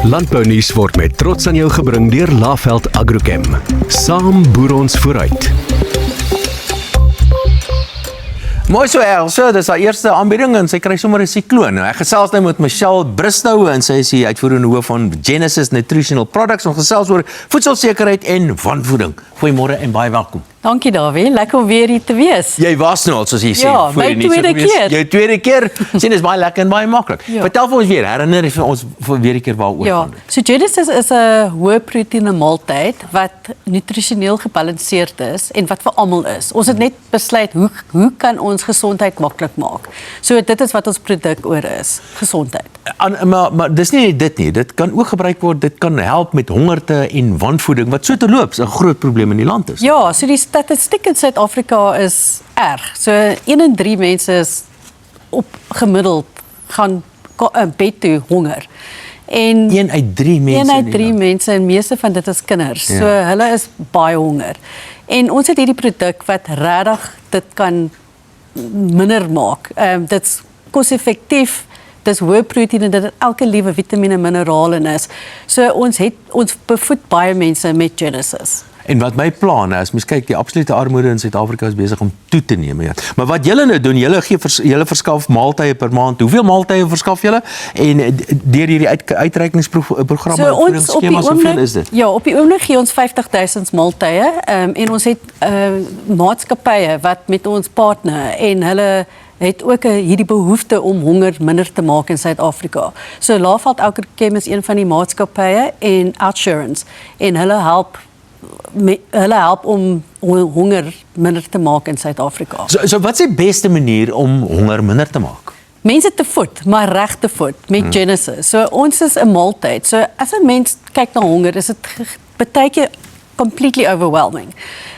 Landbounuus word met trots aan jou gebring deur Laveld Agrochem. Saam boer ons vooruit. Mooi so Elsje, dis haar eerste aanbieding en sy kry sommer 'n sikloon. Ek gesels nou met Michelle Bristow en sy is die uitvoerende hoof van Genesis Nutritional Products. Ons gesels oor voedselsekerheid en wanvoeding. Goeiemôre en baie welkom. Dankie Dawie, lekker om weer hier te wees. Jy was nou al soos jy sê. Ja, voor my jy nie tweede gewees. keer. Jou tweede keer. Sien, dis baie lekker en baie maklik. Ja. Vertel vir ons weer, herinner vir ons vir weer 'n keer waaroor Ja, gaan dit. so Genesis is 'n hoë proteïene maaltyd wat nutrisioneel gebalanseerd is en wat vir almal is. Ons het net besluit hoe kan ons gesondheid maklik maak. So dit is wat ons produk oor is, gesondheid. Maar dis nie net dit nie. Dit kan ook gebruik word, dit kan help met hongerte en wanvoeding wat so terloops 'n groot probleem in die land is. Ja, so die statistiek in Suid-Afrika is erg. So 1 in 3 mense is op gemiddeld gaan bed toe honger. En 1 uit 3 mense. 1 in uit die 3 land. mense en meeste van dit is kinders. Ja. So hulle is baie honger. En ons het hierdie produk wat regtig dit kan minder maak. Dit's koste-effektief, dis hoë proteïene, dit het elke liewe vitamiene, minerale in is. So ons bevoed baie mense met Genesis. En wat my plan is, mens kyk, die absolute armoede in Suid-Afrika is besig om toe te neem. Ja. Maar wat julle nou doen, julle verskaf maaltye per maand. Hoeveel maaltye verskaf julle? En deur hierdie uitreikingsprogramme, So ons op die hoeveel is dit? Ja, op die oomblik gee ons 50,000 maaltye en ons het maatskappye wat met ons partner en hulle het ook hierdie behoefte om honger minder te maak in Suid-Afrika. So Laveld Agrochem is een van die maatskappye en Outsurance en hulle help om honger minder te maak in Suid-Afrika. So wat is die beste manier om honger minder te maak? Mense te voed, maar reg te voed met Genesis. So ons is 'n maaltyd. So as 'n mens kyk na honger, is dit baie keer completely overwhelming.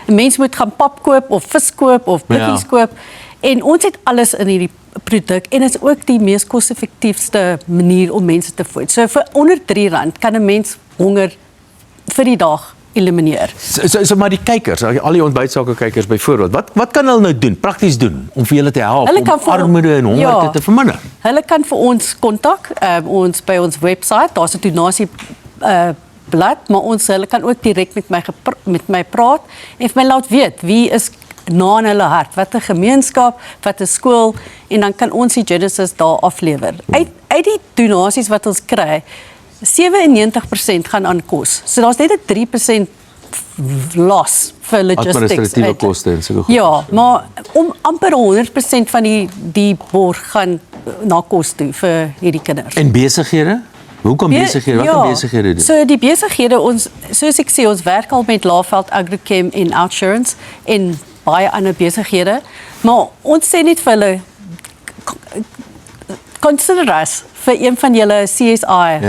'n Mens moet gaan pap koop of vis koop of blikkies koop en ons het alles in hierdie produk en is ook die mees koste-effektiefste manier om mense te voed. So vir onder R3 kan 'n mens honger vir die dag elimineer. So maar die kykers, al die ontbytsake kykers byvoorbeeld, wat kan hulle nou doen, prakties doen om vir julle te help Hulle om kan armoede en honger te verminder? Hulle kan vir ons kontak, ons by ons webwerf, daar's 'n donasie blad, maar hulle kan ook direk met my praat en vir my laat weet wie is na in hulle hart, wat 'n gemeenskap, wat 'n skool en dan kan ons die Genesis daar aflewer. Uit die donasies wat ons kry, 97% gaan aan kos. So daar's net 'n 3% los vir logistics. Administratiewe koste en sulke goed. Ja, maar om amper 100% van die borg gaan na kos toe vir hierdie kinders. En besighede? Hoe kan besighede, wat kan besighede doen? So die besighede, soos ek sê, ons werk al met Laveld Agrochem en Outsurance en baie ander besighede, maar ons sê net vir hulle, consider us vir een van julle CSI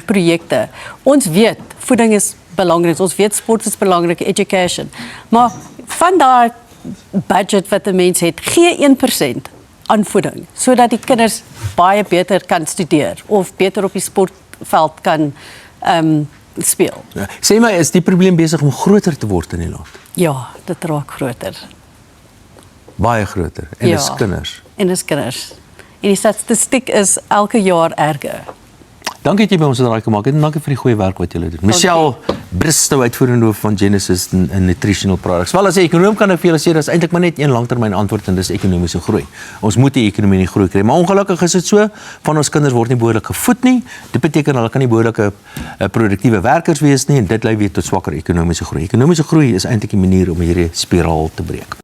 projekte. Ons weet, voeding is belangrik, ons weet sport is belangrik, education, maar van daai budget wat 'n mens het, gee 1% aan voeding, sodat die kinders baie beter kan studeer of beter op die sportveld kan speel. Ja. Sê my, is die probleem besig om groter te word in die land? Ja, dit raak groter. Baie groter. En dis kinders. En dis kinders. En die statistiek is elke jaar erger. Dankie dat jy by ons draai gemaak het en dankie vir die goeie werk wat julle doen. Michelle Bristow, uitvoerende hoof van Genesis Nutritional Products. Wel, as 'n ekonom kan ek vir julle sê, dat is eintlik maar net een langtermyn antwoord en dis ekonomiese groei. Ons moet die ekonomie nie groei kry, maar ongelukkig is dit so, van ons kinders word nie behoorlik gevoed nie. Dit beteken hulle kan nie behoorlike produktiewe werkers wees nie en dit lei weer tot swakker ekonomiese groei. Ekonomiese groei is eintlik die manier om hierdie spiraal te breek.